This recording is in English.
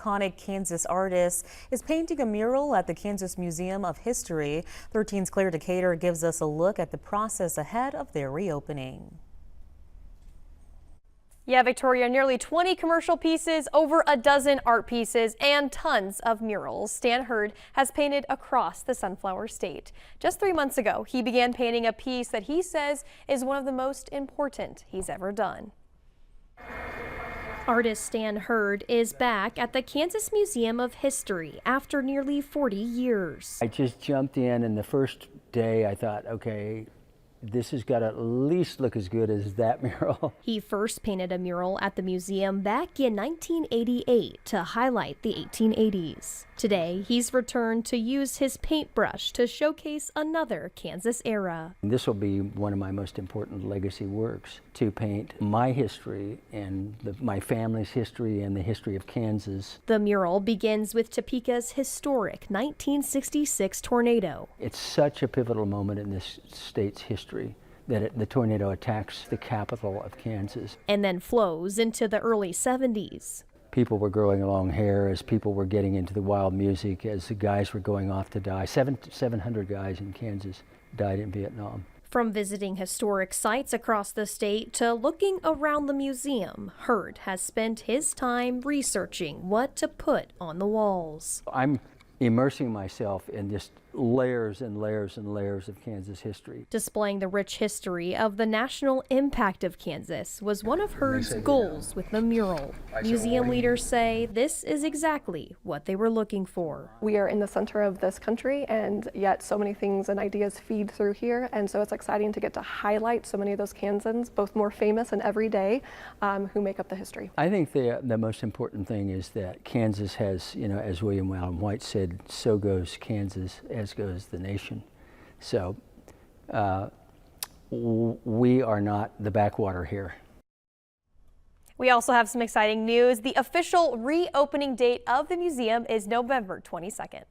iconic Kansas artist is painting a mural at the Kansas Museum of History. 13's Claire Decatur gives us a look at the process ahead of their reopening. Yeah, Victoria, nearly 20 commercial pieces, over a dozen art pieces, and tons of murals Stan Hurd has painted across the Sunflower State. Just 3 months ago, he began painting a piece that he says is one of the most important he's ever done. Artist Stan Hurd is back at the Kansas Museum of History after nearly 40 years. I just jumped in, and the first day I thought, okay, this has got to at least look as good as that mural. He first painted a mural at the museum back in 1988 to highlight the 1880s. Today, he's returned to use his paintbrush to showcase another Kansas era. This will be one of my most important legacy works, to paint my history and my family's history and the history of Kansas. The mural begins with Topeka's historic 1966 tornado. It's such a pivotal moment in this state's history that the tornado attacks the capital of Kansas. And then flows into the early 70s. People were growing long hair as people were getting into the wild music, as the guys were going off to die. 700 guys in Kansas died in Vietnam. From visiting historic sites across the state to looking around the museum, Hurd has spent his time researching what to put on the walls. I'm immersing myself in just layers and layers and layers of Kansas history. Displaying the rich history of the national impact of Kansas was one of Hurd's goals with the mural. Museum leaders say this is exactly what they were looking for. We are in the center of this country, and yet so many things and ideas feed through here, and so it's exciting to get to highlight so many of those Kansans, both more famous and everyday, who make up the history. I think the most important thing is that Kansas has, as William Allen White said, so goes Kansas, as goes the nation. So we are not the backwater here. We also have some exciting news. The official reopening date of the museum is November 22nd.